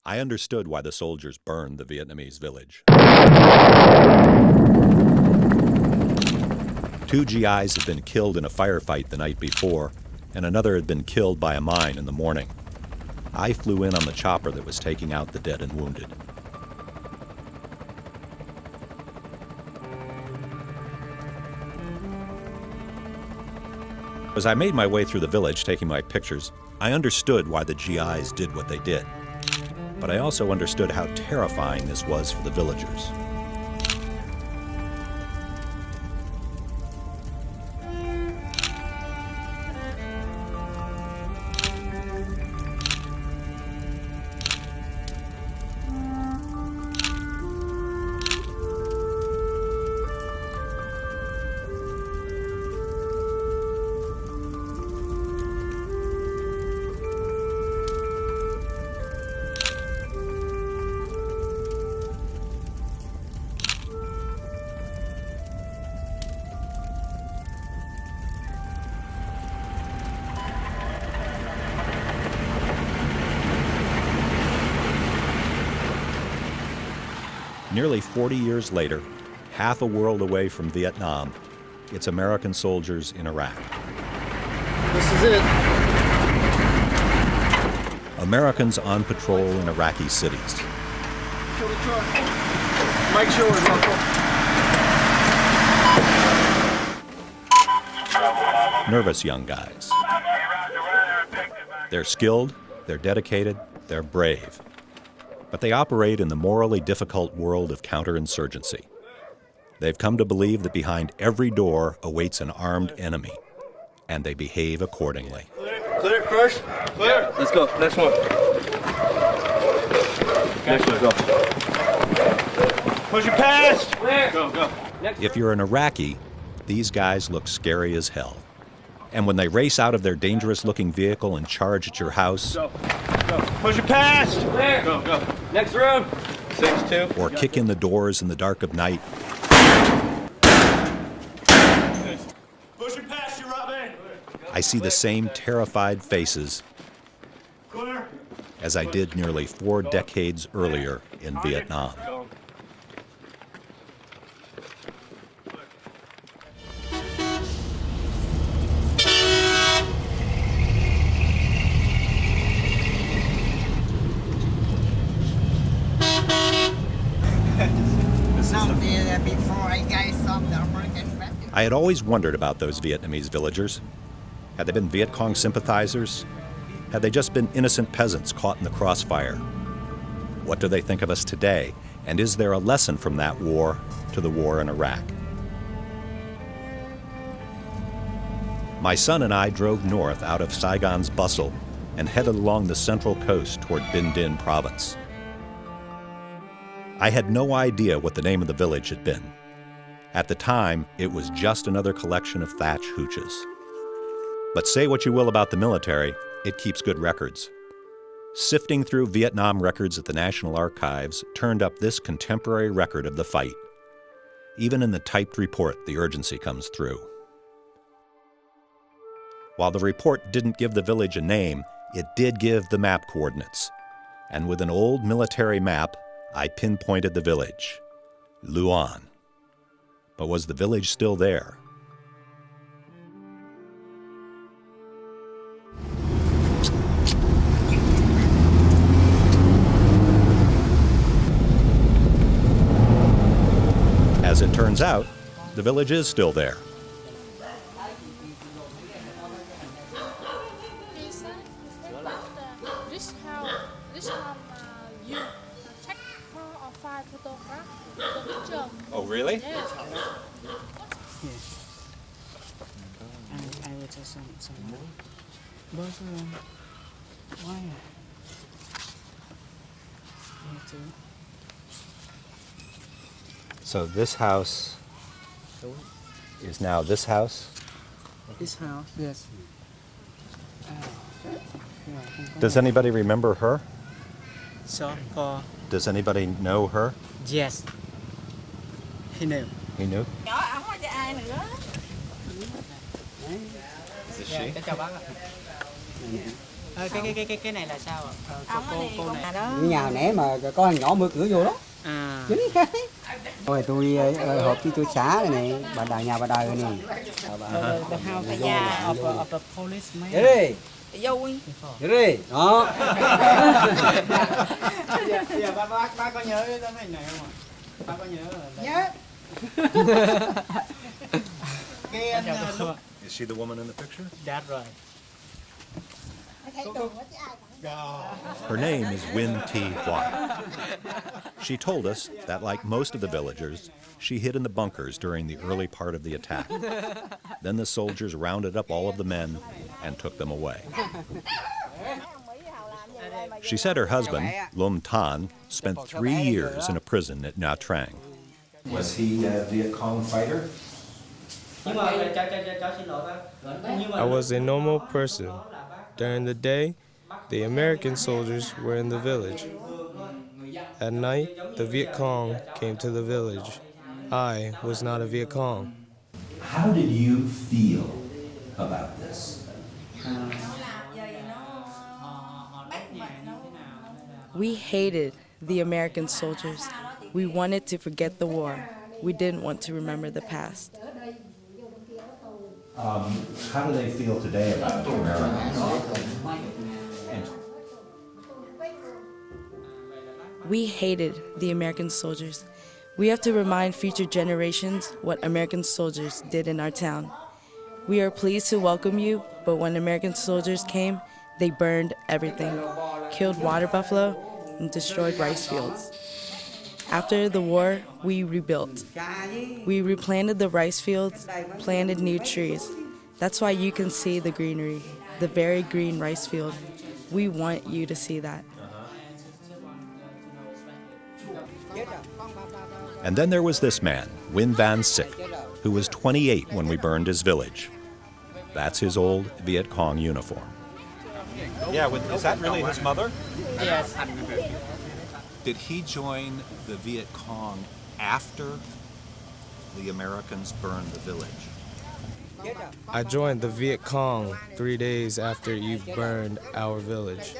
I understood why the soldiers burned the Vietnamese village. 2 GIs had been killed in a firefight the night before, and another had been killed by a mine in the morning. I flew in on the chopper that was taking out the dead and wounded. As I made my way through the village taking my pictures, I understood why the GIs did what they did. But I also understood how terrifying this was for the villagers. Nearly 40 years later, half a world away from Vietnam, it's American soldiers in Iraq. This is it. Americans on patrol in Iraqi cities. Kill the truck. Make sure it's local. Nervous young guys. They're skilled, they're dedicated, they're brave. But they operate in the morally difficult world of counterinsurgency. They've come to believe that behind every door awaits an armed enemy, and they behave accordingly. Clear first. Clear. Let's go. Next one. Next one. Go. Push it past. Clear. Go. Go. If you're an Iraqi, these guys look scary as hell. And when they race out of their dangerous-looking vehicle and charge at your house, go. Go. Push it past. Clear. Go. Go. Next room. 6-2. Or kick in the doors in the dark of night, push it past you, Robbie. I see the same terrified faces Clear. as I did nearly 4 decades earlier in Vietnam. I had always wondered about those Vietnamese villagers. Had they been Viet Cong sympathizers? Had they just been innocent peasants caught in the crossfire? What do they think of us today? And is there a lesson from that war to the war in Iraq? My son and I drove north out of Saigon's bustle and headed along the central coast toward Binh Dinh province. I had no idea what the name of the village had been. At the time, it was just another collection of thatch hooches. But say what you will about the military, it keeps good records. Sifting through Vietnam records at the National Archives turned up this contemporary record of the fight. Even in the typed report, the urgency comes through. While the report didn't give the village a name, it did give the map coordinates. And with an old military map, I pinpointed the village, Luan. But was the village still there? As it turns out, the village is still there. Oh, really? Yeah. I will just some more. But why? Me too. So this house is now this house? This house, yes. Does anybody remember her? So for Does anybody know her? yes, he knew. He knew? Is this she? Cái này là sao ạ? Cô này. Cái nhà hồi nãy mà có thằng nhỏ mở cửa vô đó. À. Chính cái. Rồi tôi họp với tôi xã này bà đời nhà bà đời rồi nè. The house of the policeman. Vậy đi. Vui. Vậy đi. Đó. Dạ ba có nhớ cái tấm hình này không ạ? Ba có nhớ là Nhớ. cái anh Is she the woman in the picture? That's right. Her name is Win T. Hua. She told us that, like most of the villagers, she hid in the bunkers during the early part of the attack. Then the soldiers rounded up all of the men and took them away. She said her husband, Lum Tan, spent 3 years in a prison at Nha Trang. Was he a Viet Cong fighter? I was a normal person. During the day, the American soldiers were in the village. At night, the Viet Cong came to the village. I was not a Viet Cong. How did you feel about this? We hated the American soldiers. We wanted to forget the war. We didn't want to remember the past. How do they feel today about Americans? We hated the American soldiers. We have to remind future generations what American soldiers did in our town. We are pleased to welcome you, but when American soldiers came, they burned everything, killed water buffalo, and destroyed rice fields. After the war, we rebuilt. We replanted the rice fields, planted new trees. That's why you can see the greenery, the very green rice field. We want you to see that. And then there was this man, Win Van Sik, who was 28 when we burned his village. That's his old Viet Cong uniform. Yeah, is that really his mother? Yes. Did he join the Viet Cong after the Americans burned the village? I joined the Viet Cong 3 days after you burned our village.